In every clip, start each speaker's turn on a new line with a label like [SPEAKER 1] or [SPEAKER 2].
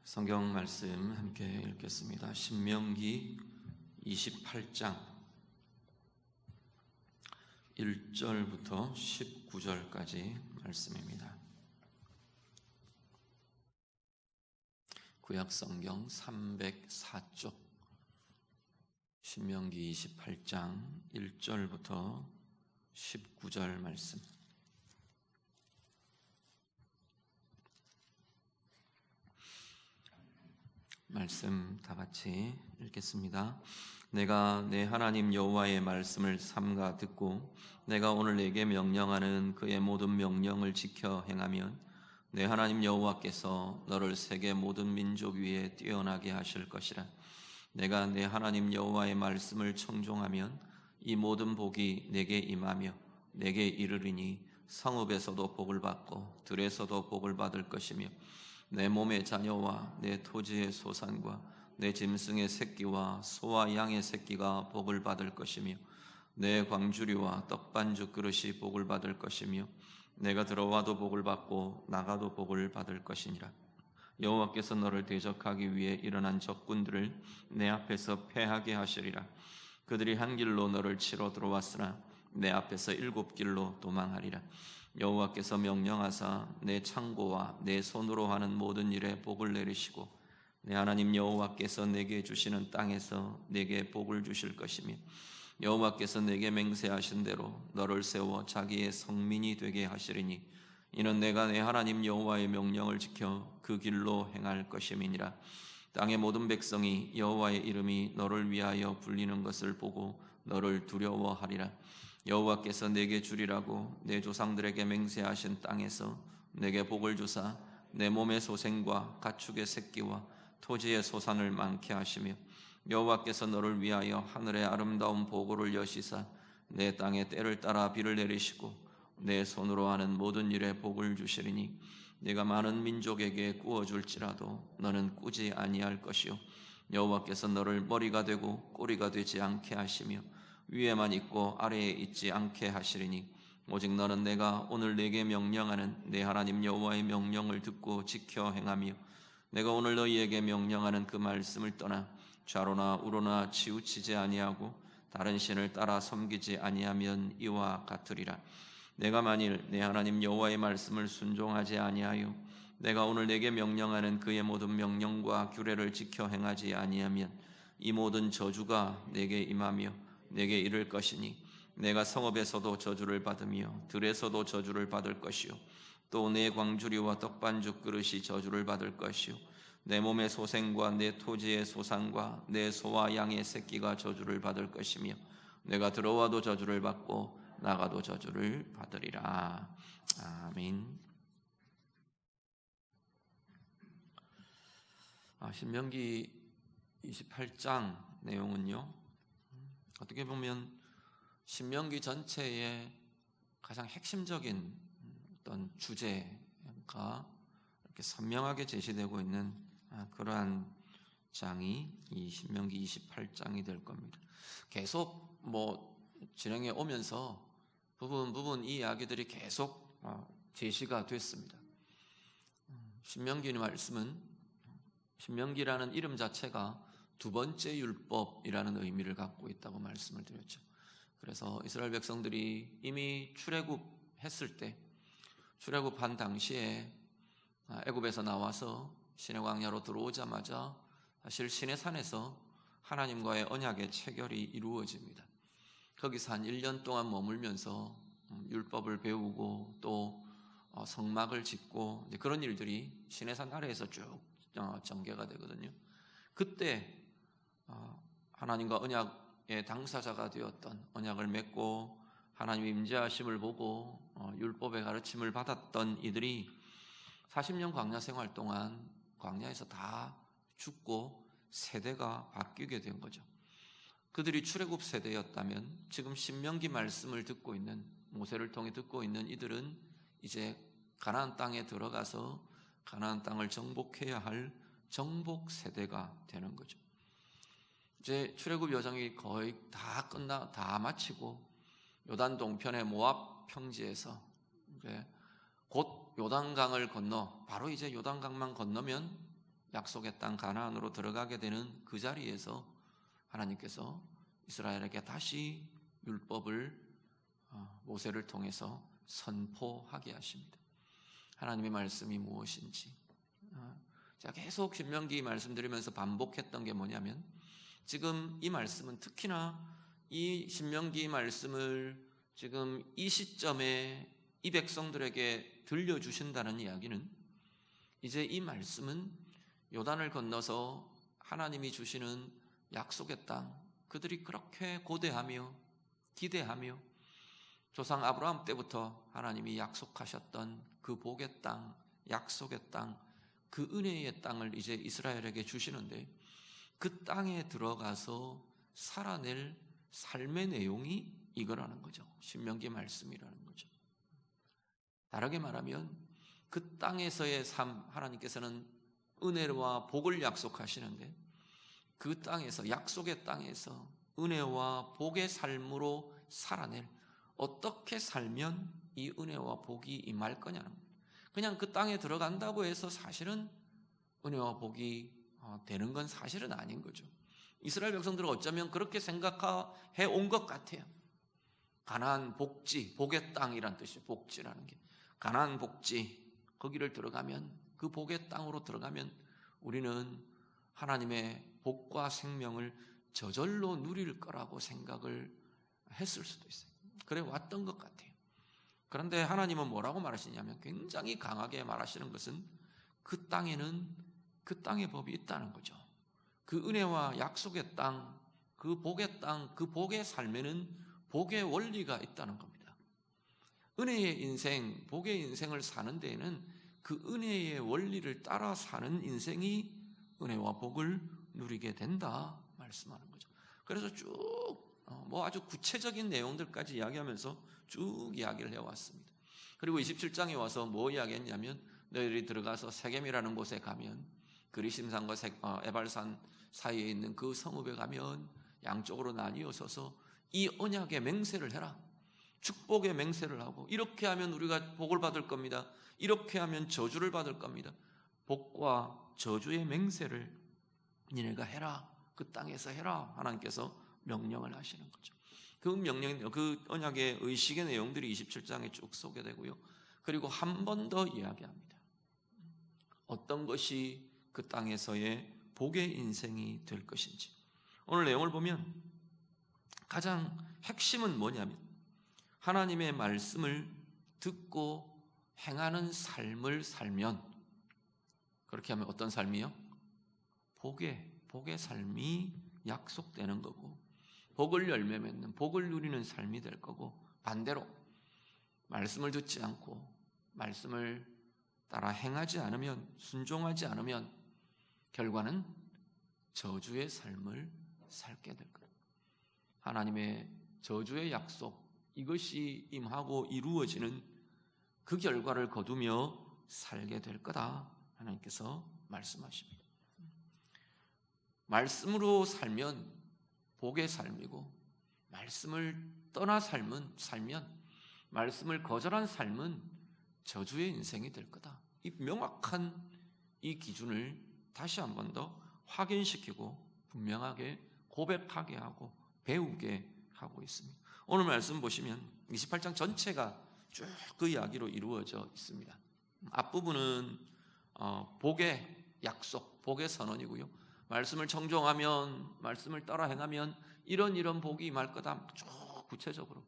[SPEAKER 1] 성경 말씀 함께 읽겠습니다. 신명기 28장 1절부터 19절까지 말씀입니다. 구약성경 304쪽 신명기 28장 1절부터 19절 말씀. 말씀 다 같이 읽겠습니다. 내가 내 하나님 여호와의 말씀을 삼가 듣고 내가 오늘 내게 명령하는 그의 모든 명령을 지켜 행하면 내 하나님 여호와께서 너를 세계 모든 민족 위에 뛰어나게 하실 것이라. 내가 내 하나님 여호와의 말씀을 청종하면 이 모든 복이 내게 임하며 내게 이르리니 성읍에서도 복을 받고 들에서도 복을 받을 것이며 내 몸의 자녀와 내 토지의 소산과 내 짐승의 새끼와 소와 양의 새끼가 복을 받을 것이며 내 광주리와 떡반죽 그릇이 복을 받을 것이며 내가 들어와도 복을 받고 나가도 복을 받을 것이니라. 여호와께서 너를 대적하기 위해 일어난 적군들을 내 앞에서 패하게 하시리라. 그들이 한 길로 너를 치러 들어왔으나 내 앞에서 7 길로 도망하리라. 여호와께서 명령하사 내 창고와 내 손으로 하는 모든 일에 복을 내리시고 내 하나님 여호와께서 내게 주시는 땅에서 내게 복을 주실 것이며 여호와께서 내게 맹세하신 대로 너를 세워 자기의 성민이 되게 하시리니 이는 내가 내 하나님 여호와의 명령을 지켜 그 길로 행할 것임이니라. 땅의 모든 백성이 여호와의 이름이 너를 위하여 불리는 것을 보고 너를 두려워하리라. 여호와께서 내게 주리라고 내 조상들에게 맹세하신 땅에서 내게 복을 주사 내 몸의 소생과 가축의 새끼와 토지의 소산을 많게 하시며 여호와께서 너를 위하여 하늘의 아름다운 보고를 여시사 내 땅에 때를 따라 비를 내리시고 내 손으로 하는 모든 일에 복을 주시리니 네가 많은 민족에게 구워줄지라도 너는 꾸지 아니할 것이요 여호와께서 너를 머리가 되고 꼬리가 되지 않게 하시며 위에만 있고 아래에 있지 않게 하시리니 오직 너는 내가 오늘 내게 명령하는 내 하나님 여호와의 명령을 듣고 지켜 행하며 내가 오늘 너희에게 명령하는 그 말씀을 떠나 좌로나 우로나 치우치지 아니하고 다른 신을 따라 섬기지 아니하면 이와 같으리라. 내가 만일 내 하나님 여호와의 말씀을 순종하지 아니하여 내가 오늘 내게 명령하는 그의 모든 명령과 규례를 지켜 행하지 아니하면 이 모든 저주가 내게 임하며 내게 이를 것이니 내가 성읍에서도 저주를 받으며 들에서도 저주를 받을 것이요 또 내 광주리와 떡반죽 그릇이 저주를 받을 것이요 내 몸의 소생과 내 토지의 소산과 내 소와 양의 새끼가 저주를 받을 것이며 내가 들어와도 저주를 받고 나가도 저주를 받으리라. 아멘. 신명기 28장 내용은요, 어떻게 보면 신명기 전체의 가장 핵심적인 어떤 주제가 이렇게 선명하게 제시되고 있는 그러한 장이 이 신명기 28장이 될 겁니다. 계속 진행해 오면서 부분 이 이야기들이 계속 제시가 됐습니다. 신명기의 말씀은 신명기라는 이름 자체가 두 번째 율법이라는 의미를 갖고 있다고 말씀을 드렸죠. 그래서 이스라엘 백성들이 이미 출애굽했을 때 출애굽한 당시에 애굽에서 나와서 시내 광야로 들어오자마자 사실 시내산에서 하나님과의 언약의 체결이 이루어집니다. 거기서 한 1년 동안 머물면서 율법을 배우고 또 성막을 짓고 이제 그런 일들이 시내산 아래에서 쭉 전개가 되거든요. 그때 하나님과 언약의 당사자가 되었던 언약을 맺고 하나님의 임재하심을 보고 율법의 가르침을 받았던 이들이 40년 광야 생활 동안 광야에서 다 죽고 세대가 바뀌게 된 거죠. 그들이 출애굽 세대였다면 지금 신명기 말씀을 듣고 있는 모세를 통해 듣고 있는 이들은 이제 가나안 땅에 들어가서 가나안 땅을 정복해야 할 정복 세대가 되는 거죠. 이제 출애굽 여정이 거의 다 마치고 요단 동편의 모압 평지에서 이제 곧 요단강을 건너 바로 이제 요단강만 건너면 약속의 땅 가나안으로 들어가게 되는 그 자리에서 하나님께서 이스라엘에게 다시 율법을 모세를 통해서 선포하게 하십니다. 하나님의 말씀이 무엇인지 제가 계속 신명기 말씀드리면서 반복했던 게 뭐냐면, 지금 이 말씀은 특히나 이 신명기 말씀을 지금 이 시점에 이 백성들에게 들려주신다는 이야기는, 이제 이 말씀은 요단을 건너서 하나님이 주시는 약속의 땅, 그들이 그렇게 고대하며 기대하며 조상 아브라함 때부터 하나님이 약속하셨던 그 복의 땅, 약속의 땅, 그 은혜의 땅을 이제 이스라엘에게 주시는데, 그 땅에 들어가서 살아낼 삶의 내용이 이거라는 거죠. 신명기 말씀이라는 거죠. 다르게 말하면 그 땅에서의 삶, 하나님께서는 은혜와 복을 약속하시는데, 그 땅에서, 약속의 땅에서 은혜와 복의 삶으로 살아낼, 어떻게 살면 이 은혜와 복이 임할 거냐는 거예요. 그냥 그 땅에 들어간다고 해서 사실은 은혜와 복이 되는 건 사실은 아닌 거죠. 이스라엘 백성들은 어쩌면 그렇게 생각해 온 것 같아요. 가나안 복지, 복의 땅이란 뜻이에요. 복지라는 게 가나안 복지, 거기를 들어가면, 그 복의 땅으로 들어가면 우리는 하나님의 복과 생명을 저절로 누릴 거라고 생각을 했을 수도 있어요. 그래 왔던 것 같아요. 그런데 하나님은 뭐라고 말하시냐면, 굉장히 강하게 말하시는 것은 그 땅에는 그 땅의 법이 있다는 거죠. 그 은혜와 약속의 땅, 그 복의 땅, 그 복의 삶에는 복의 원리가 있다는 겁니다. 은혜의 인생, 복의 인생을 사는 데에는 그 은혜의 원리를 따라 사는 인생이 은혜와 복을 누리게 된다 말씀하는 거죠. 그래서 쭉 아주 구체적인 내용들까지 이야기하면서 쭉 이야기를 해왔습니다. 그리고 27장에 와서 뭐 이야기했냐면, 너희들이 들어가서 세겜이라는 곳에 가면, 그리심산과 에발산 사이에 있는 그 성읍에 가면 양쪽으로 나뉘어 서서 이 언약의 맹세를 해라. 축복의 맹세를 하고, 이렇게 하면 우리가 복을 받을 겁니다. 이렇게 하면 저주를 받을 겁니다. 복과 저주의 맹세를 니네가 해라. 그 땅에서 해라. 하나님께서 명령을 하시는 거죠. 그 명령, 그 언약의 의식의 내용들이 27장에 쭉 소개되고요. 그리고 한 번 더 이야기합니다. 어떤 것이 그 땅에서의 복의 인생이 될 것인지. 오늘 내용을 보면 가장 핵심은 뭐냐면, 하나님의 말씀을 듣고 행하는 삶을 살면, 그렇게 하면 어떤 삶이요? 복의 삶이 약속되는 거고, 복을 열매 맺는, 복을 누리는 삶이 될 거고, 반대로 말씀을 듣지 않고 말씀을 따라 행하지 않으면, 순종하지 않으면 결과는 저주의 삶을 살게 될 거예요. 하나님의 저주의 약속, 이것이 임하고 이루어지는 그 결과를 거두며 살게 될 거다 하나님께서 말씀하십니다. 말씀으로 살면 복의 삶이고, 말씀을 떠나 살면, 말씀을 거절한 삶은 저주의 인생이 될 거다. 이 명확한 이 기준을 다시 한 번 더 확인시키고 분명하게 고백하게 하고 배우게 하고 있습니다. 오늘 말씀 보시면 28장 전체가 쭉 그 이야기로 이루어져 있습니다. 앞부분은 복의 약속, 복의 선언이고요. 말씀을 청종하면, 말씀을 따라 행하면 이런 복이 임할 거다. 쭉 구체적으로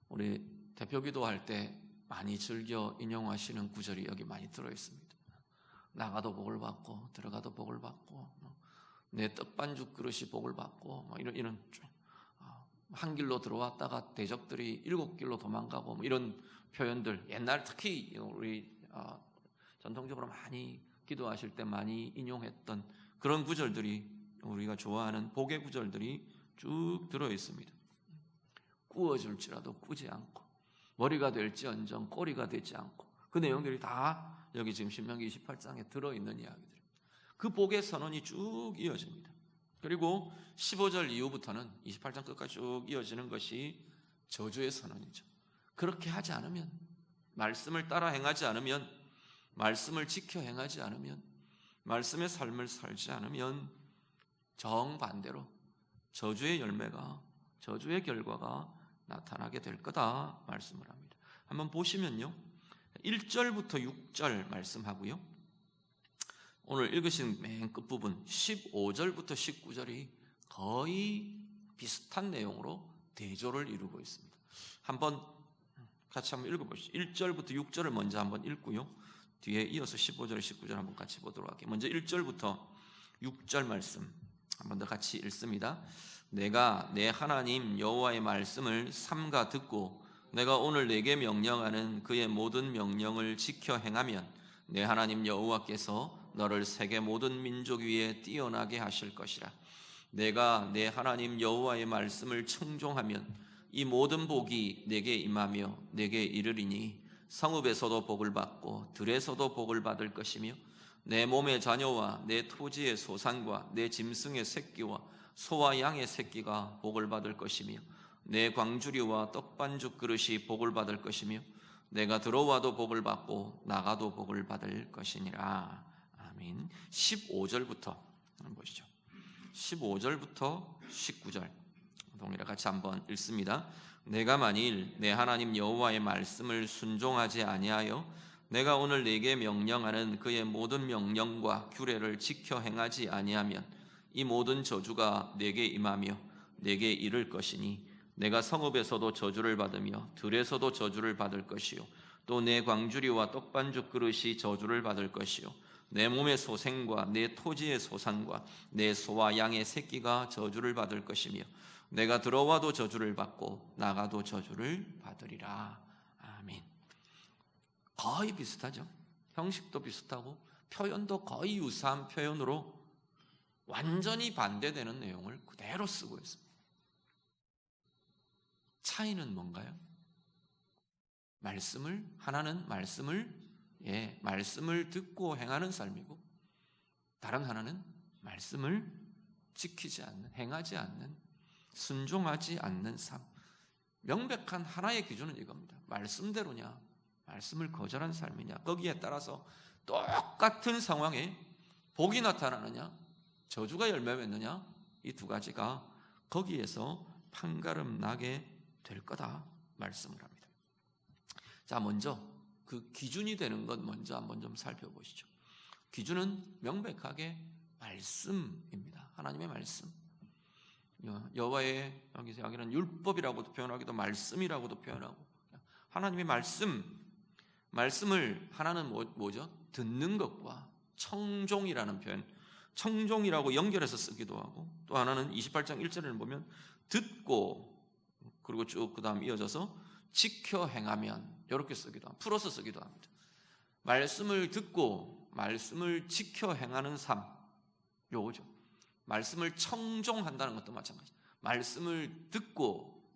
[SPEAKER 1] 우리 대표기도 할 때 많이 즐겨 인용하시는 구절이 여기 많이 들어있습니다. 나가도 복을 받고 들어가도 복을 받고 내 떡반죽 그릇이 복을 받고 이런 한 길로 들어왔다가 대적들이 7길로 도망가고 이런 표현들, 옛날 특히 우리 전통적으로 많이 기도하실 때 많이 인용했던 그런 구절들이, 우리가 좋아하는 복의 구절들이 쭉 들어있습니다. 구워줄지라도 꾸지 않고, 머리가 될지언정 꼬리가 되지 않고, 그 내용들이 다 여기 지금 신명기 28장에 들어있는 이야기들. 그 복의 선언이 쭉 이어집니다. 그리고 15절 이후부터는 28장 끝까지 쭉 이어지는 것이 저주의 선언이죠. 그렇게 하지 않으면, 말씀을 따라 행하지 않으면, 말씀을 지켜 행하지 않으면 말씀의 삶을 살지 않으면 정반대로 저주의 열매가, 저주의 결과가 나타나게 될 거다 말씀을 합니다. 한번 보시면요, 1절부터 6절 말씀하고요, 오늘 읽으신 맨 끝부분 15절부터 19절이 거의 비슷한 내용으로 대조를 이루고 있습니다. 같이 한번 읽어보시죠. 1절부터 6절을 먼저 한번 읽고요, 뒤에 이어서 15절, 19절 한번 같이 보도록 할게요. 먼저 1절부터 6절 말씀 한번 더 같이 읽습니다. 내가 내 하나님 여호와의 말씀을 삼가 듣고 내가 오늘 내게 명령하는 그의 모든 명령을 지켜 행하면 내 하나님 여호와께서 너를 세계 모든 민족 위에 뛰어나게 하실 것이라. 내가 내 하나님 여호와의 말씀을 청종하면 이 모든 복이 내게 임하며 내게 이르리니 성읍에서도 복을 받고 들에서도 복을 받을 것이며 내 몸의 자녀와 내 토지의 소산과 내 짐승의 새끼와 소와 양의 새끼가 복을 받을 것이며 내 광주리와 떡반죽 그릇이 복을 받을 것이며 내가 들어와도 복을 받고 나가도 복을 받을 것이니라. 아멘. 15절부터 한번 보시죠. 15절부터 19절 동일하게 같이 한번 읽습니다. 내가 만일 내 하나님 여호와의 말씀을 순종하지 아니하여 내가 오늘 네게 명령하는 그의 모든 명령과 규례를 지켜 행하지 아니하면 이 모든 저주가 내게 임하며 내게 이를 것이니 내가 성읍에서도 저주를 받으며 들에서도 저주를 받을 것이요 또 내 광주리와 떡반죽 그릇이 저주를 받을 것이요 내 몸의 소생과 내 토지의 소산과 내 소와 양의 새끼가 저주를 받을 것이며 내가 들어와도 저주를 받고 나가도 저주를 받으리라. 아멘. 거의 비슷하죠. 형식도 비슷하고 표현도 거의 유사한 표현으로 완전히 반대되는 내용을 그대로 쓰고 있습니다. 차이는 뭔가요? 하나는 말씀을 듣고 행하는 삶이고 다른 하나는 말씀을 지키지 않는, 행하지 않는, 순종하지 않는 삶. 명백한 하나의 기준은 이겁니다. 말씀대로냐, 말씀을 거절한 삶이냐, 거기에 따라서 똑같은 상황에 복이 나타나느냐, 저주가 열매 맺느냐, 이 두 가지가 거기에서 판가름 나게 될 거다 말씀을 합니다. 자, 먼저 그 기준이 되는 것 먼저 한번 좀 살펴보시죠. 기준은 명백하게 말씀입니다. 하나님의 말씀. 여호와의 여기는 율법이라고도 표현하기도 말씀이라고도 표현하고 하나님의 말씀을 하나는 뭐죠? 듣는 것과 청종이라는 표현, 청종이라고 연결해서 쓰기도 하고 또 하나는 28장 1절을 보면 듣고 그리고 쭉 그 다음 이어져서 지켜 행하면 이렇게 쓰기도 합니다. 풀어서 쓰기도 합니다. 말씀을 듣고 말씀을 지켜 행하는 삶, 요거죠. 말씀을 청종한다는 것도 마찬가지입니다. 말씀을 듣고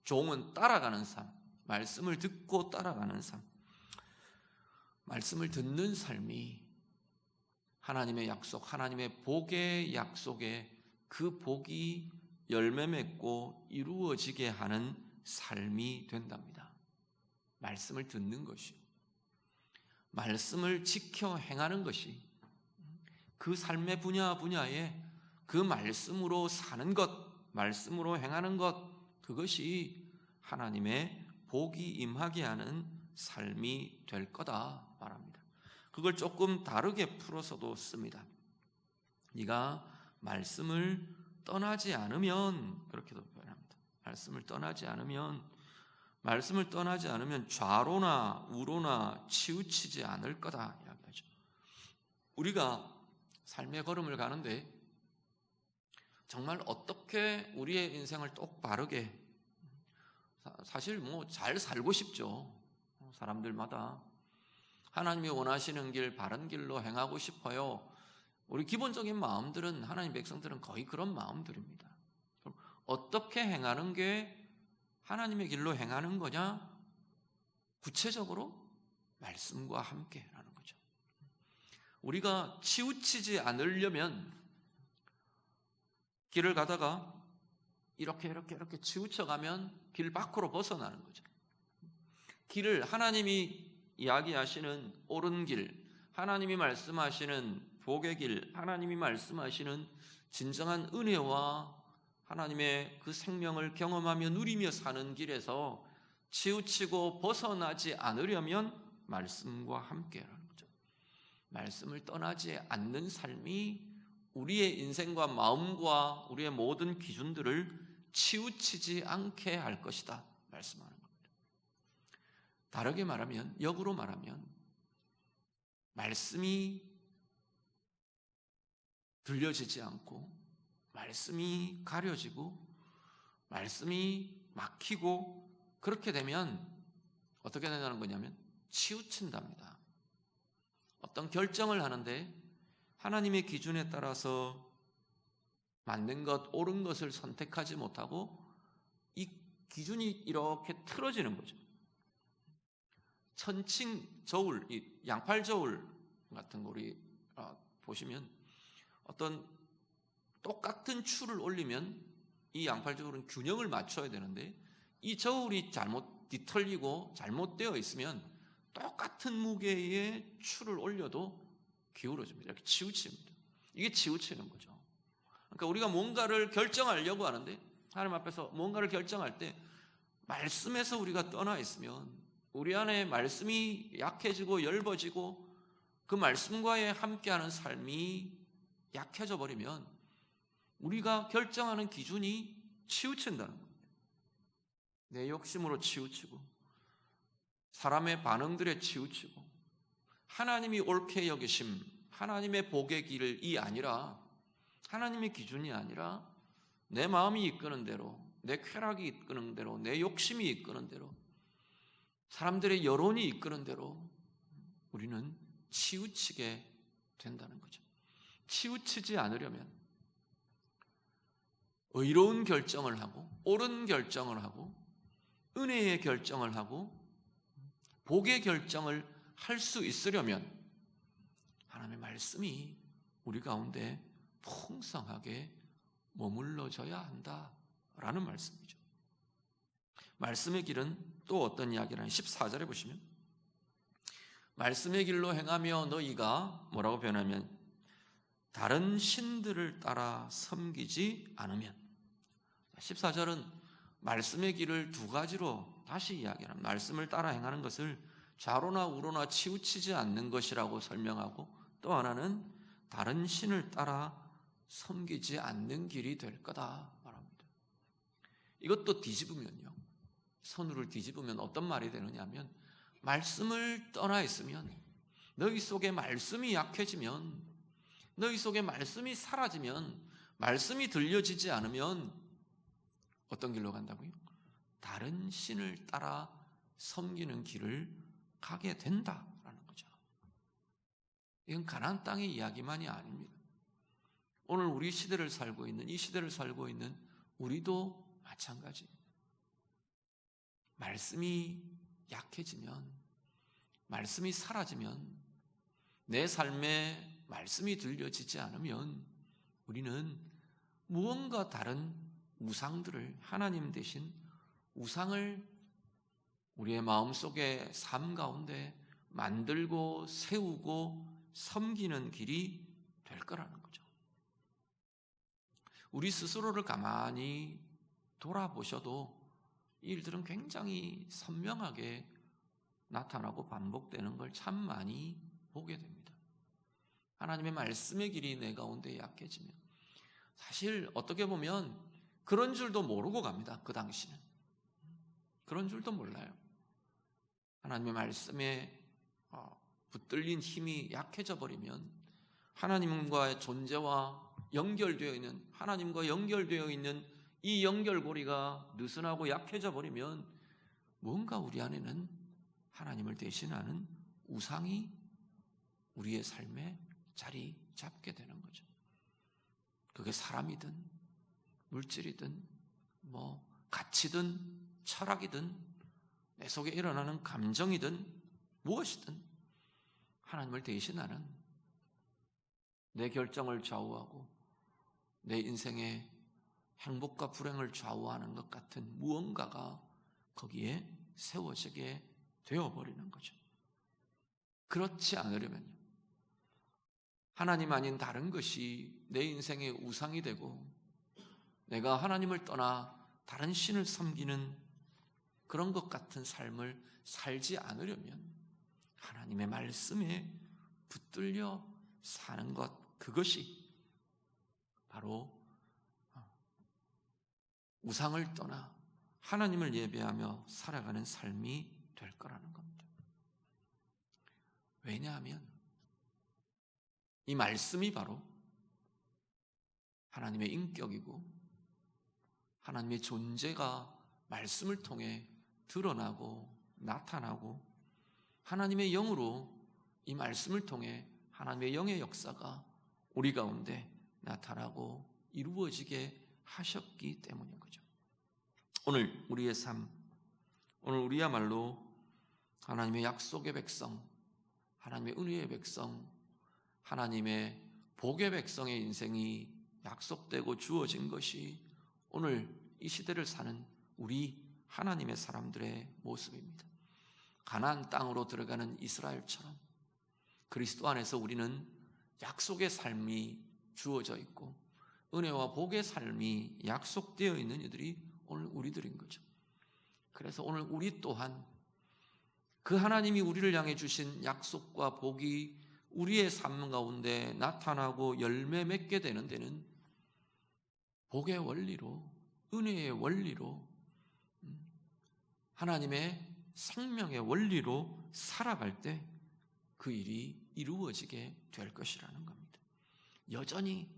[SPEAKER 1] 종은 따라가는 삶, 말씀을 듣고 따라가는 삶. 말씀을 듣는 삶이 하나님의 약속, 하나님의 복의 약속에 그 복이 열매 맺고 이루어지게 하는 삶이 된답니다. 말씀을 듣는 것이, 말씀을 지켜 행하는 것이 그 삶의 분야에 그 말씀으로 사는 것, 말씀으로 행하는 것, 그것이 하나님의 복이 임하게 하는 삶이 될 거다 말합니다. 그걸 조금 다르게 풀어서도 씁니다. 네가 말씀을 떠나지 않으면, 그렇게도 표현합니다. 말씀을 떠나지 않으면 좌로나 우로나 치우치지 않을 거다 이야기하죠. 우리가 삶의 걸음을 가는데 정말 어떻게 우리의 인생을 똑바르게, 사실 잘 살고 싶죠. 사람들마다 하나님이 원하시는 길, 바른 길로 행하고 싶어요. 우리 기본적인 마음들은, 하나님 백성들은 거의 그런 마음들입니다. 그럼 어떻게 행하는 게 하나님의 길로 행하는 거냐? 구체적으로 말씀과 함께라는 거죠. 우리가 치우치지 않으려면 길을 가다가 이렇게 치우쳐가면 길 밖으로 벗어나는 거죠. 길을, 하나님이 이야기하시는 옳은 길, 하나님이 말씀하시는 복의 길, 하나님이 말씀하시는 진정한 은혜와 하나님의 그 생명을 경험하며 누리며 사는 길에서 치우치고 벗어나지 않으려면 말씀과 함께라는 거죠. 말씀을 떠나지 않는 삶이 우리의 인생과 마음과 우리의 모든 기준들을 치우치지 않게 할 것이다 말씀하는 겁니다. 다르게 말하면, 역으로 말하면 말씀이 들려지지 않고 말씀이 가려지고 말씀이 막히고 그렇게 되면 어떻게 되는 거냐면 치우친답니다. 어떤 결정을 하는데 하나님의 기준에 따라서 맞는 것, 옳은 것을 선택하지 못하고 이 기준이 이렇게 틀어지는 거죠. 천칭 저울, 이 양팔 저울 같은 거 우리 보시면 어떤 똑같은 추를 올리면 이 양팔 저울은 균형을 맞춰야 되는데 이 저울이 잘못 뒤틀리고 잘못되어 있으면 똑같은 무게의 추를 올려도 기울어집니다. 이렇게 치우칩니다. 이게 치우치는 거죠. 그러니까 우리가 뭔가를 결정하려고 하는데 하나님 앞에서 뭔가를 결정할 때 말씀에서 우리가 떠나 있으면 우리 안에 말씀이 약해지고 엷어지고 그 말씀과의 함께하는 삶이 약해져 버리면 우리가 결정하는 기준이 치우친다는 겁니다. 내 욕심으로 치우치고 사람의 반응들에 치우치고 하나님이 옳게 여기심, 하나님의 복의 길이 아니라 하나님의 기준이 아니라 내 마음이 이끄는 대로, 내 쾌락이 이끄는 대로, 내 욕심이 이끄는 대로, 사람들의 여론이 이끄는 대로 우리는 치우치게 된다는 거죠. 치우치지 않으려면 의로운 결정을 하고 옳은 결정을 하고 은혜의 결정을 하고 복의 결정을 할 수 있으려면 하나님의 말씀이 우리 가운데 풍성하게 머물러져야 한다라는 말씀이죠. 말씀의 길은 또 어떤 이야기라는 14절에 보시면 말씀의 길로 행하며 너희가 뭐라고 표현하면 다른 신들을 따라 섬기지 않으면 14절은 말씀의 길을 두 가지로 다시 이야기합니다. 말씀을 따라 행하는 것을 좌로나 우로나 치우치지 않는 것이라고 설명하고 또 하나는 다른 신을 따라 섬기지 않는 길이 될 거다 말합니다. 이것도 뒤집으면요. 선우를 뒤집으면 어떤 말이 되느냐 하면 말씀을 떠나 있으면 너희 속에 말씀이 약해지면 너희 속에 말씀이 사라지면 말씀이 들려지지 않으면 어떤 길로 간다고요? 다른 신을 따라 섬기는 길을 가게 된다라는 거죠. 이건 가나안 땅의 이야기만이 아닙니다. 오늘 우리 시대를 살고 있는 이 시대를 살고 있는 우리도 마찬가지입니다. 말씀이 약해지면 말씀이 사라지면 내 삶에 말씀이 들려지지 않으면 우리는 무언가 다른 우상들을 하나님 대신 우상을 우리의 마음속에 삶 가운데 만들고 세우고 섬기는 길이 될 거라는 거죠. 우리 스스로를 가만히 돌아보셔도 이 일들은 굉장히 선명하게 나타나고 반복되는 걸 참 많이 보게 됩니다. 하나님의 말씀의 길이 내 가운데 약해지면 사실 어떻게 보면 그런 줄도 모르고 갑니다. 그 당시는 그런 줄도 몰라요. 하나님의 말씀에 붙들린 힘이 약해져 버리면 하나님과의 존재와 연결되어 있는 하나님과 연결되어 있는 이 연결고리가 느슨하고 약해져 버리면 뭔가 우리 안에는 하나님을 대신하는 우상이 우리의 삶에 자리 잡게 되는 거죠. 그게 사람이든 물질이든 뭐 가치든 철학이든 내 속에 일어나는 감정이든 무엇이든 하나님을 대신하는 내 결정을 좌우하고 내 인생의 행복과 불행을 좌우하는 것 같은 무언가가 거기에 세워지게 되어버리는 거죠. 그렇지 않으려면요. 하나님 아닌 다른 것이 내 인생의 우상이 되고 내가 하나님을 떠나 다른 신을 섬기는 그런 것 같은 삶을 살지 않으려면 하나님의 말씀에 붙들려 사는 것, 그것이 바로 우상을 떠나 하나님을 예배하며 살아가는 삶이 될 거라는 겁니다. 왜냐하면 이 말씀이 바로 하나님의 인격이고 하나님의 존재가 말씀을 통해 드러나고 나타나고 하나님의 영으로 이 말씀을 통해 하나님의 영의 역사가 우리 가운데 나타나고 이루어지게 하셨기 때문인 거죠. 오늘 우리의 삶, 오늘 우리야말로 하나님의 약속의 백성, 하나님의 은혜의 백성, 하나님의 복의 백성의 인생이 약속되고 주어진 것이 오늘 이 시대를 사는 우리 하나님의 사람들의 모습입니다. 가나안 땅으로 들어가는 이스라엘처럼 그리스도 안에서 우리는 약속의 삶이 주어져 있고 은혜와 복의 삶이 약속되어 있는 이들이 오늘 우리들인 거죠. 그래서 오늘 우리 또한 그 하나님이 우리를 향해 주신 약속과 복이 우리의 삶 가운데 나타나고 열매 맺게 되는 데는 복의 원리로, 은혜의 원리로, 하나님의 생명의 원리로 살아갈 때 그 일이 이루어지게 될 것이라는 겁니다. 여전히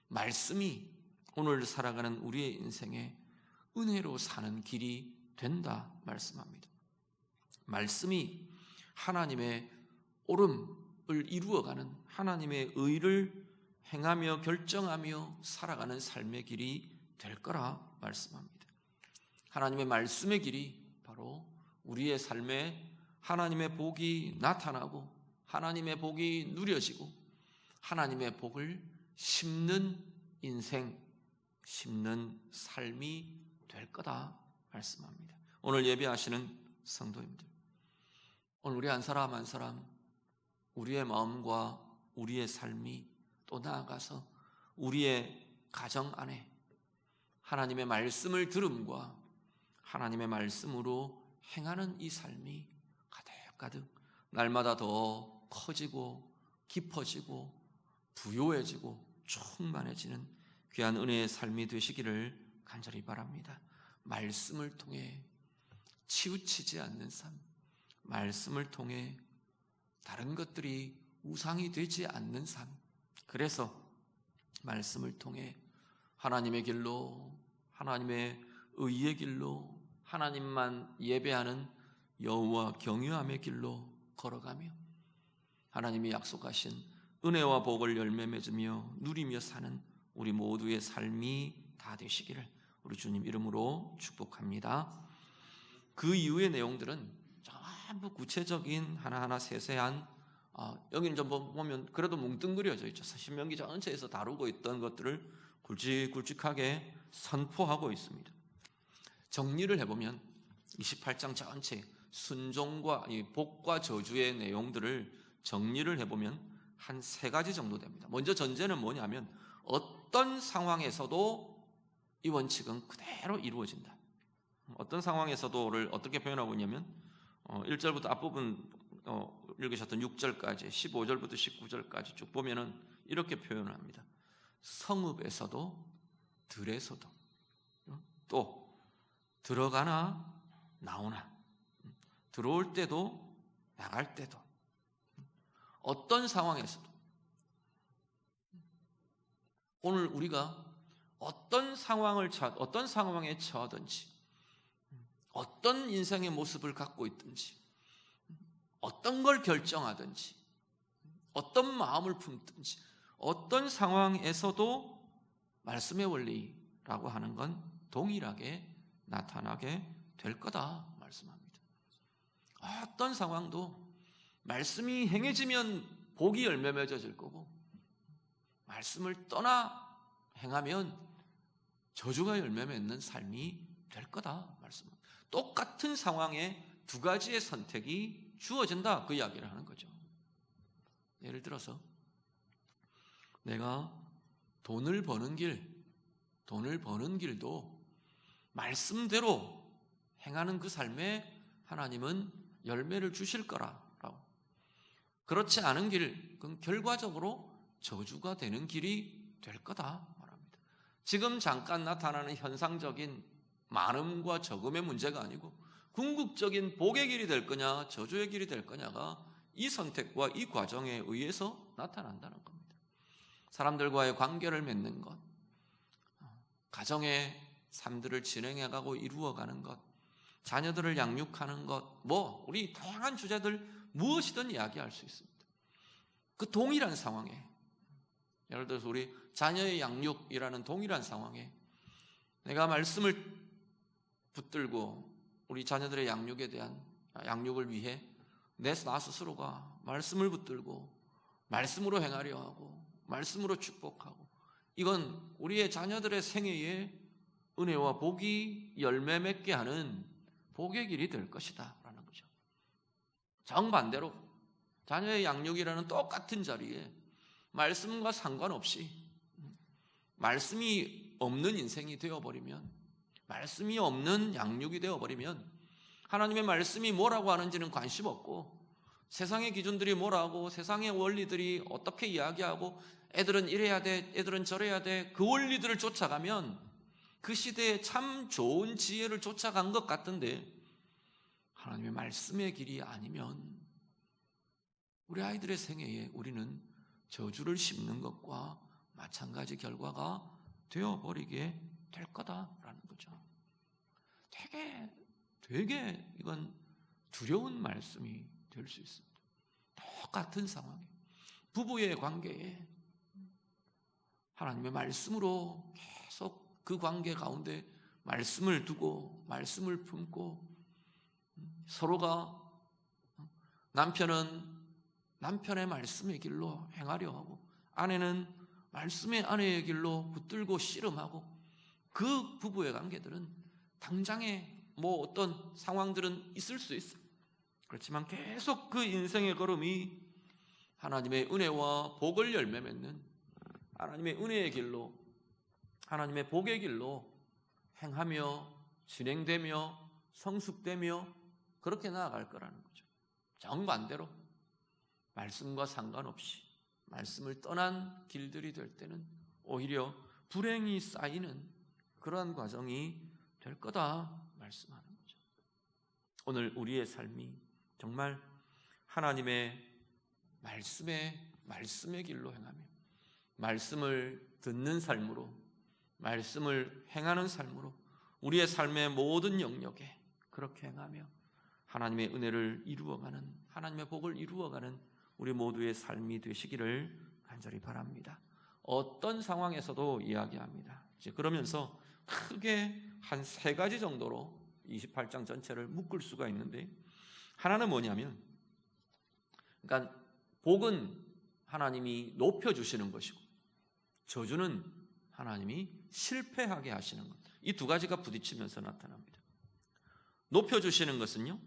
[SPEAKER 1] 말씀이 오늘 살아가는 우리의 인생에 은혜로 사는 길이 된다 말씀합니다. 말씀이 하나님의 옳음을 이루어가는 하나님의 의를 행하며 결정하며 살아가는 삶의 길이 될 거라 말씀합니다. 하나님의 말씀의 길이 바로 우리의 삶에 하나님의 복이 나타나고 하나님의 복이 누려지고 하나님의 복을 심는 인생, 심는 삶이 될 거다 말씀합니다. 오늘 예배하시는 성도님들, 오늘 우리 한 사람 한 사람 우리의 마음과 우리의 삶이 또 나아가서 우리의 가정 안에 하나님의 말씀을 들음과 하나님의 말씀으로 행하는 이 삶이 가득가득 날마다 더 커지고 깊어지고 부요해지고 충만해지는 귀한 은혜의 삶이 되시기를 간절히 바랍니다. 말씀을 통해 치우치지 않는 삶, 말씀을 통해 다른 것들이 우상이 되지 않는 삶, 그래서 말씀을 통해 하나님의 길로, 하나님의 의의 길로, 하나님만 예배하는 여호와 경유함의 길로 걸어가며 하나님이 약속하신 은혜와 복을 열매 맺으며 누리며 사는 우리 모두의 삶이 다 되시기를 우리 주님 이름으로 축복합니다. 그 이후의 내용들은 전부 구체적인 하나하나 세세한 여기는 좀 보면 그래도 뭉뚱그려져 있죠. 신명기 전체에서 다루고 있던 것들을 굵직굵직하게 선포하고 있습니다. 정리를 해보면 28장 전체 순종과 복과 저주의 내용들을 정리를 해보면 한 3가지 정도 됩니다. 먼저 전제는 뭐냐면 어떤 상황에서도 이 원칙은 그대로 이루어진다. 어떤 상황에서도를 어떻게 표현하고 있냐면 1절부터 앞부분 읽으셨던 6절까지 15절부터 19절까지 쭉 보면은 이렇게 표현을 합니다. 성읍에서도 들에서도 또 들어가나 나오나 들어올 때도 나갈 때도 어떤 상황에서도 오늘 우리가 어떤 상황에 처하든지 어떤 인생의 모습을 갖고 있든지 어떤 걸 결정하든지 어떤 마음을 품든지 어떤 상황에서도 말씀의 원리라고 하는 건 동일하게 나타나게 될 거다 말씀합니다. 어떤 상황도 말씀이 행해지면 복이 열매 맺어질 거고 말씀을 떠나 행하면 저주가 열매 맺는 삶이 될 거다 말씀합니다. 똑같은 상황에 2가지의 선택이 주어진다 그 이야기를 하는 거죠. 예를 들어서 내가 돈을 버는 길도 말씀대로 행하는 그 삶에 하나님은 열매를 주실 거라고. 그렇지 않은 길, 그건 결과적으로 저주가 되는 길이 될 거다 말합니다. 지금 잠깐 나타나는 현상적인 많음과 적음의 문제가 아니고 궁극적인 복의 길이 될 거냐 저주의 길이 될 거냐가 이 선택과 이 과정에 의해서 나타난다는 겁니다. 사람들과의 관계를 맺는 것, 가정의 삶들을 진행해가고 이루어가는 것, 자녀들을 양육하는 것, 우리 다양한 주제들 무엇이든 이야기할 수 있습니다. 그 동일한 상황에, 예를 들어서 우리 자녀의 양육이라는 동일한 상황에 내가 말씀을 붙들고 우리 자녀들의 양육을 위해 나 스스로가 말씀을 붙들고 말씀으로 행하려 하고 말씀으로 축복하고, 이건 우리의 자녀들의 생애에 은혜와 복이 열매 맺게 하는 복의 길이 될 것이다 라는 거죠. 정반대로 자녀의 양육이라는 똑같은 자리에 말씀과 상관없이 말씀이 없는 인생이 되어버리면, 말씀이 없는 양육이 되어버리면 하나님의 말씀이 뭐라고 하는지는 관심 없고 세상의 기준들이 뭐라고, 세상의 원리들이 어떻게 이야기하고 애들은 이래야 돼, 애들은 저래야 돼, 그 원리들을 쫓아가면 그 시대에 참 좋은 지혜를 쫓아간 것 같은데 하나님의 말씀의 길이 아니면 우리 아이들의 생애에 우리는 저주를 심는 것과 마찬가지 결과가 되어버리게 될 거다라는 거죠. 되게 이건 두려운 말씀이 될 수 있습니다. 똑같은 상황에, 부부의 관계에 하나님의 말씀으로 계속 그 관계 가운데 말씀을 두고 말씀을 품고, 서로가 남편은 남편의 말씀의 길로 행하려 하고 아내는 말씀의 아내의 길로 붙들고 씨름하고, 그 부부의 관계들은 당장에 어떤 상황들은 있을 수 있어요. 그렇지만 계속 그 인생의 걸음이 하나님의 은혜와 복을 열매 맺는 하나님의 은혜의 길로, 하나님의 복의 길로 행하며 진행되며 성숙되며 그렇게 나아갈 거라는 거죠. 정반대로 말씀과 상관없이 말씀을 떠난 길들이 될 때는 오히려 불행이 쌓이는 그러한 과정이 될 거다 말씀하는 거죠. 오늘 우리의 삶이 정말 하나님의 말씀의 길로 행하며 말씀을 듣는 삶으로, 말씀을 행하는 삶으로 우리의 삶의 모든 영역에 그렇게 행하며 하나님의 은혜를 이루어가는, 하나님의 복을 이루어가는 우리 모두의 삶이 되시기를 간절히 바랍니다. 어떤 상황에서도 이야기합니다. 이제 그러면서 크게 한 3가지 정도로 28장 전체를 묶을 수가 있는데, 하나는 뭐냐면, 그러니까 복은 하나님이 높여주시는 것이고 저주는 하나님이 실패하게 하시는 것, 이 2가지가 부딪히면서 나타납니다. 높여주시는 것은요,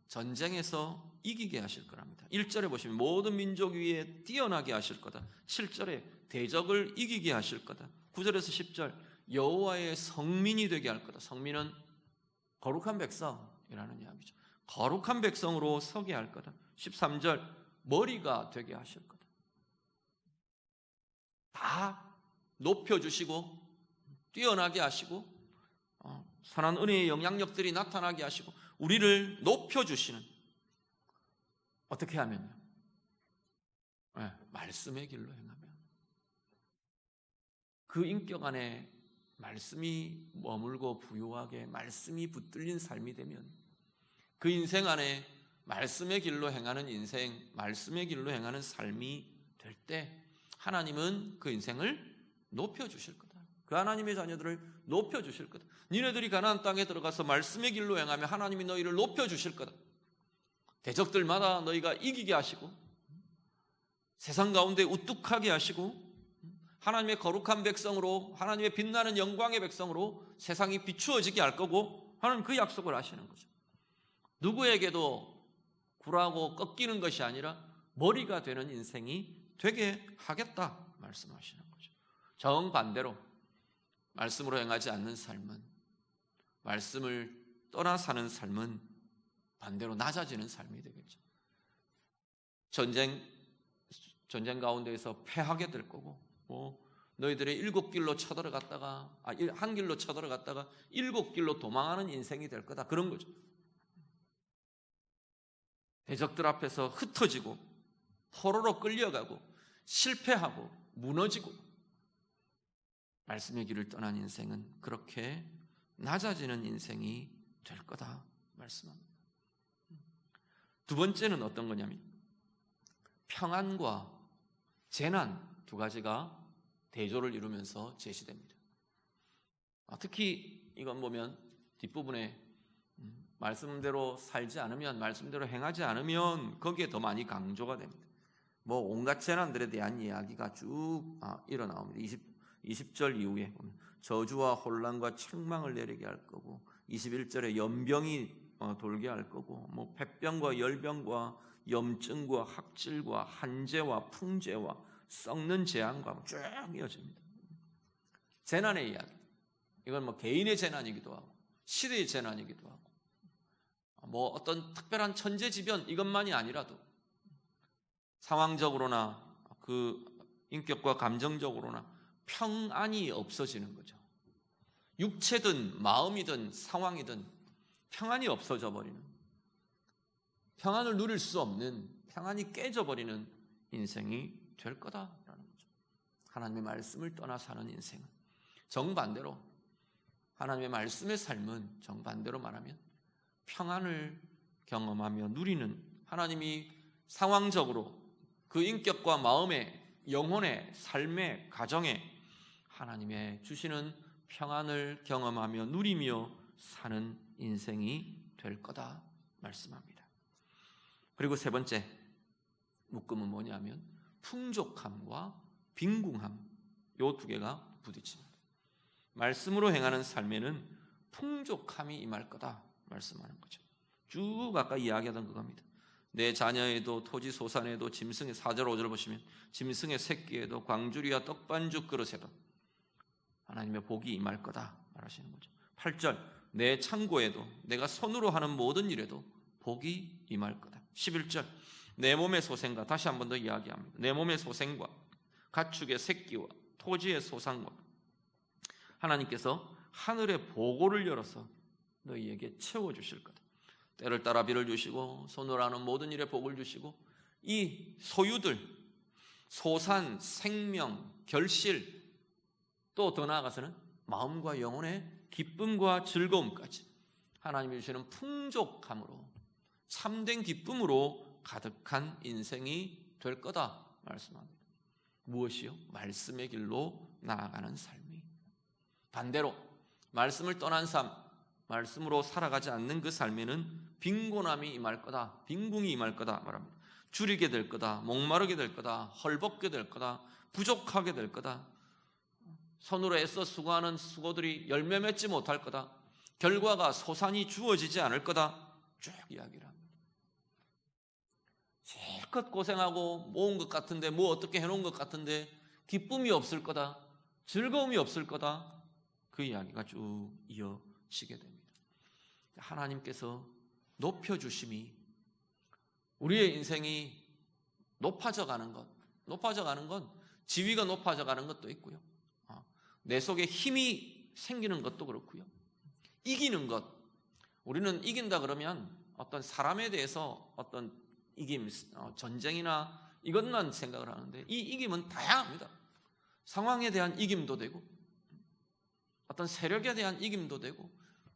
[SPEAKER 1] 전쟁에서 이기게 하실 거랍니다. 1절에 보시면 모든 민족 위에 뛰어나게 하실 거다. 7절에 대적을 이기게 하실 거다. 9절에서 10절 여호와의 성민이 되게 할 거다. 성민은 거룩한 백성이라는 이야기죠. 거룩한 백성으로 서게 할 거다. 13절 머리가 되게 하실 거다. 다 높여주시고 뛰어나게 하시고 선한 은혜의 영향력들이 나타나게 하시고 우리를 높여주시는, 어떻게 하면요? 말씀의 길로 행하면, 그 인격 안에 말씀이 머물고 부유하게 말씀이 붙들린 삶이 되면, 그 인생 안에 말씀의 길로 행하는 인생, 말씀의 길로 행하는 삶이 될 때 하나님은 그 인생을 높여주실 거다. 그 하나님의 자녀들을 높여주실 거다. 니네들이 가나안 땅에 들어가서 말씀의 길로 행하며 하나님이 너희를 높여주실 거다. 대적들마다 너희가 이기게 하시고 세상 가운데 우뚝하게 하시고 하나님의 거룩한 백성으로, 하나님의 빛나는 영광의 백성으로 세상이 비추어지게 할 거고, 하나님 그 약속을 하시는 거죠. 누구에게도 굴하고 꺾이는 것이 아니라 머리가 되는 인생이 되게 하겠다 말씀하시는 거죠. 정반대로 말씀으로 행하지 않는 삶은, 말씀을 떠나 사는 삶은 반대로 낮아지는 삶이 되겠죠. 전쟁 가운데에서 패하게 될 거고, 너희들의 일곱 길로 쳐들어갔다가 한 길로 쳐들어갔다가 일곱 길로 도망하는 인생이 될 거다, 그런 거죠. 대적들 앞에서 흩어지고 포로로 끌려가고 실패하고 무너지고, 말씀의 길을 떠난 인생은 그렇게 낮아지는 인생이 될 거다 말씀합니다. 두 번째는 어떤 거냐면 평안과 재난, 두 가지가 대조를 이루면서 제시됩니다. 특히 이건 보면 뒷부분에 말씀대로 살지 않으면, 말씀대로 행하지 않으면 거기에 더 많이 강조가 됩니다. 온갖 재난들에 대한 이야기가 쭉 일어나옵니다. 20절 이후에 보면 저주와 혼란과 책망을 내리게 할 거고, 21절에 연병이 돌게 할 거고, 폐병과 열병과 염증과 학질과 한재와 풍재와 썩는 재앙과 쭉 이어집니다. 재난의 이야기, 이건 개인의 재난이기도 하고 시대의 재난이기도 하고, 어떤 특별한 천재지변 이것만이 아니라도 상황적으로나 그 인격과 감정적으로나 평안이 없어지는 거죠. 육체든 마음이든 상황이든 평안이 없어져 버리는, 평안을 누릴 수 없는, 평안이 깨져버리는 인생이 될 거다라는 거죠. 하나님의 말씀을 떠나 사는 인생은 정반대로, 하나님의 말씀의 삶은 정반대로 말하면 평안을 경험하며 누리는, 하나님이 상황적으로 그 인격과 마음의, 영혼의, 삶의, 가정에 하나님의 주시는 평안을 경험하며 누리며 사는 인생이 될 거다 말씀합니다. 그리고 세 번째 묶음은 뭐냐면 풍족함과 빈궁함, 이 두 개가 부딪힙니다. 말씀으로 행하는 삶에는 풍족함이 임할 거다 말씀하는 거죠. 쭉 아까 이야기하던 그겁니다. 내 자녀에도 토지 소산에도 짐승의, 4절 5절 보시면 짐승의 새끼에도 광주리와 떡반죽 그릇에도 하나님의 복이 임할 거다 말하시는 거죠. 8절 내 창고에도, 내가 손으로 하는 모든 일에도 복이 임할 거다. 11절 내 몸의 소생과, 다시 한 번 더 이야기합니다. 내 몸의 소생과 가축의 새끼와 토지의 소산과 하나님께서 하늘의 보고를 열어서 너희에게 채워주실 거다. 때를 따라 비를 주시고 손으로 하는 모든 일에 복을 주시고, 이 소유들, 소산, 생명, 결실, 또 더 나아가서는 마음과 영혼의 기쁨과 즐거움까지 하나님이 주시는 풍족함으로, 참된 기쁨으로 가득한 인생이 될 거다 말씀합니다. 무엇이요? 말씀의 길로 나아가는 삶이. 반대로 말씀을 떠난 삶, 말씀으로 살아가지 않는 그 삶에는 빈곤함이 임할 거다, 빈궁이 임할 거다 말합니다. 줄이게 될 거다, 목마르게 될 거다, 헐벗게 될 거다, 부족하게 될 거다, 손으로 애써 수고하는 수고들이 열매 맺지 못할 거다, 결과가 소산이 주어지지 않을 거다, 쭉 이야기를 합니다. 실컷 고생하고 모은 것 같은데, 어떻게 해놓은 것 같은데 기쁨이 없을 거다, 즐거움이 없을 거다, 그 이야기가 쭉 이어지게 됩니다. 하나님께서 높여주심이, 우리의 인생이 높아져가는 건 지위가 높아져가는 것도 있고요, 내 속에 힘이 생기는 것도 그렇고요, 이기는 것, 우리는 이긴다 그러면 어떤 사람에 대해서 어떤 이김, 전쟁이나 이것만 생각을 하는데, 이 이김은 다양합니다. 상황에 대한 이김도 되고, 어떤 세력에 대한 이김도 되고,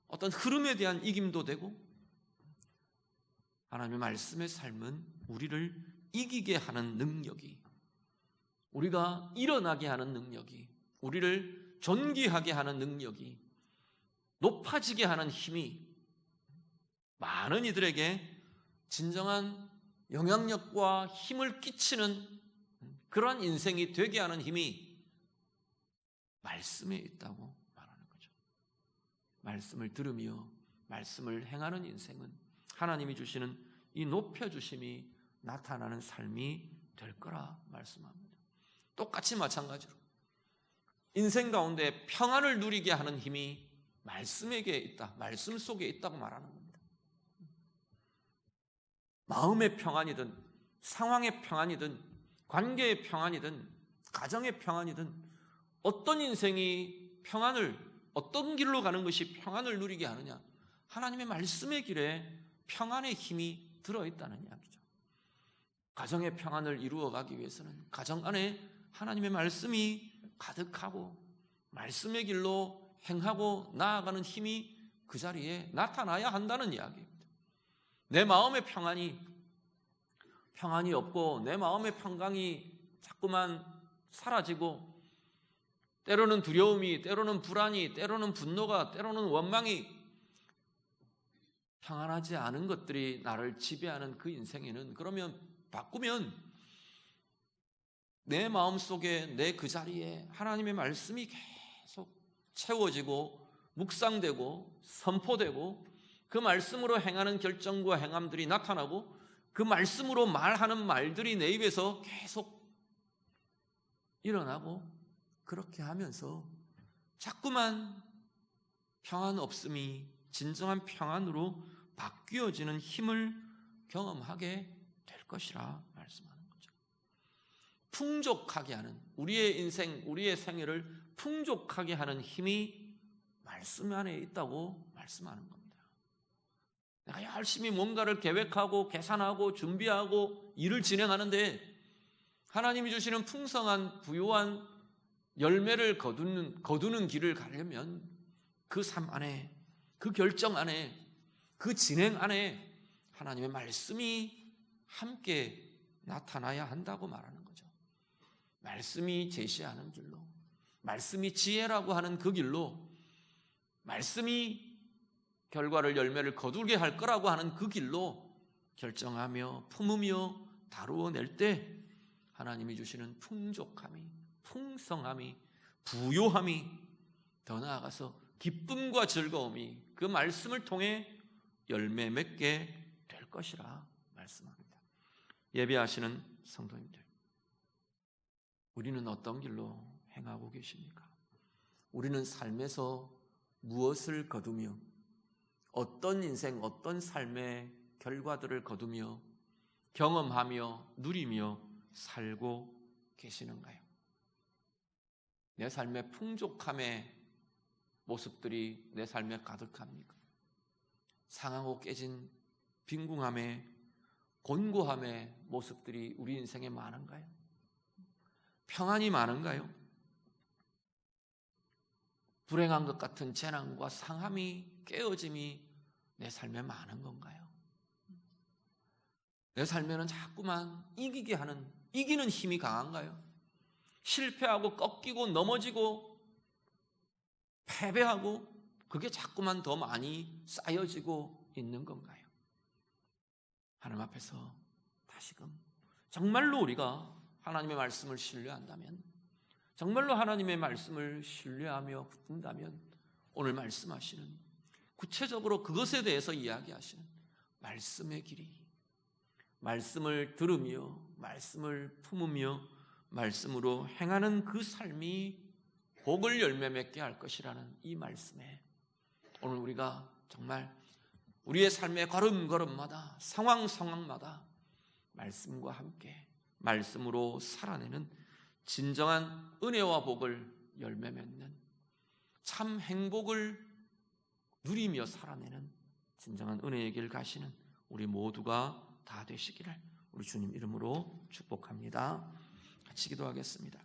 [SPEAKER 1] 어떤 흐름에 대한 이김도 되고, 하나님의 말씀의 삶은 우리를 이기게 하는 능력이, 우리가 일어나게 하는 능력이, 우리를 존귀하게 하는 능력이, 높아지게 하는 힘이 많은 이들에게 진정한 영향력과 힘을 끼치는 그러한 인생이 되게 하는 힘이 말씀에 있다고 말하는 거죠. 말씀을 들으며 말씀을 행하는 인생은 하나님이 주시는 이 높여주심이 나타나는 삶이 될 거라 말씀합니다. 똑같이 마찬가지로 인생 가운데 평안을 누리게 하는 힘이 말씀에게 있다, 말씀 속에 있다고 말하는 겁니다. 마음의 평안이든 상황의 평안이든 관계의 평안이든 가정의 평안이든 어떤 인생이 평안을, 어떤 길로 가는 것이 평안을 누리게 하느냐, 하나님의 말씀의 길에 평안의 힘이 들어있다는 이야기죠. 가정의 평안을 이루어가기 위해서는 가정 안에 하나님의 말씀이 가득하고 말씀의 길로 행하고 나아가는 힘이 그 자리에 나타나야 한다는 이야기입니다. 내 마음의 평안이 없고 내 마음의 평강이 자꾸만 사라지고 때로는 두려움이, 때로는 불안이, 때로는 분노가, 때로는 원망이, 평안하지 않은 것들이 나를 지배하는 그 인생에는, 그러면 바꾸면 내 마음속에, 내 그 자리에 하나님의 말씀이 계속 채워지고 묵상되고 선포되고 그 말씀으로 행하는 결정과 행함들이 나타나고 그 말씀으로 말하는 말들이 내 입에서 계속 일어나고, 그렇게 하면서 자꾸만 평안 없음이 진정한 평안으로 바뀌어지는 힘을 경험하게 될 것이라 말씀하는 거죠. 풍족하게 하는, 우리의 인생, 우리의 생애를 풍족하게 하는 힘이 말씀 안에 있다고 말씀하는 겁니다. 내가 열심히 뭔가를 계획하고 계산하고 준비하고 일을 진행하는데 하나님이 주시는 풍성한 부유한 열매를 거두는 길을 가려면 그 삶 안에, 그 결정 안에, 그 진행 안에 하나님의 말씀이 함께 나타나야 한다고 말하는 거죠. 말씀이 제시하는 길로, 말씀이 지혜라고 하는 그 길로, 말씀이 결과를, 열매를 거두게 할 거라고 하는 그 길로 결정하며 품으며 다루어낼 때 하나님이 주시는 풍족함이, 풍성함이, 부요함이, 더 나아가서 기쁨과 즐거움이 그 말씀을 통해 열매 맺게 될 것이라 말씀합니다. 예배하시는 성도님들, 우리는 어떤 길로 행하고 계십니까? 우리는 삶에서 무엇을 거두며 어떤 인생, 어떤 삶의 결과들을 거두며 경험하며 누리며 살고 계시는가요? 내 삶의 풍족함의 모습들이 내 삶에 가득합니까? 상하고 깨진 빈궁함의, 곤고함의 모습들이 우리 인생에 많은가요? 평안이 많은가요? 불행한 것 같은 재난과 상함이, 깨어짐이 내 삶에 많은 건가요? 내 삶에는 자꾸만 이기게 하는, 이기는 힘이 강한가요? 실패하고 꺾이고 넘어지고 패배하고 그게 자꾸만 더 많이 쌓여지고 있는 건가요? 하나님 앞에서 다시금 정말로 우리가 하나님의 말씀을 신뢰한다면, 정말로 하나님의 말씀을 신뢰하며 붙든다면 오늘 말씀하시는, 구체적으로 그것에 대해서 이야기하시는 말씀의 길이, 말씀을 들으며 말씀을 품으며 말씀으로 행하는 그 삶이 복을 열매 맺게 할 것이라는 이 말씀에 오늘 우리가 정말 우리의 삶의 걸음걸음마다, 상황마다 말씀과 함께 말씀으로 살아내는 진정한 은혜와 복을 열매 맺는, 참 행복을 누리며 살아내는 진정한 은혜의 길 가시는 우리 모두가 다 되시기를 우리 주님 이름으로 축복합니다. 같이 기도하겠습니다.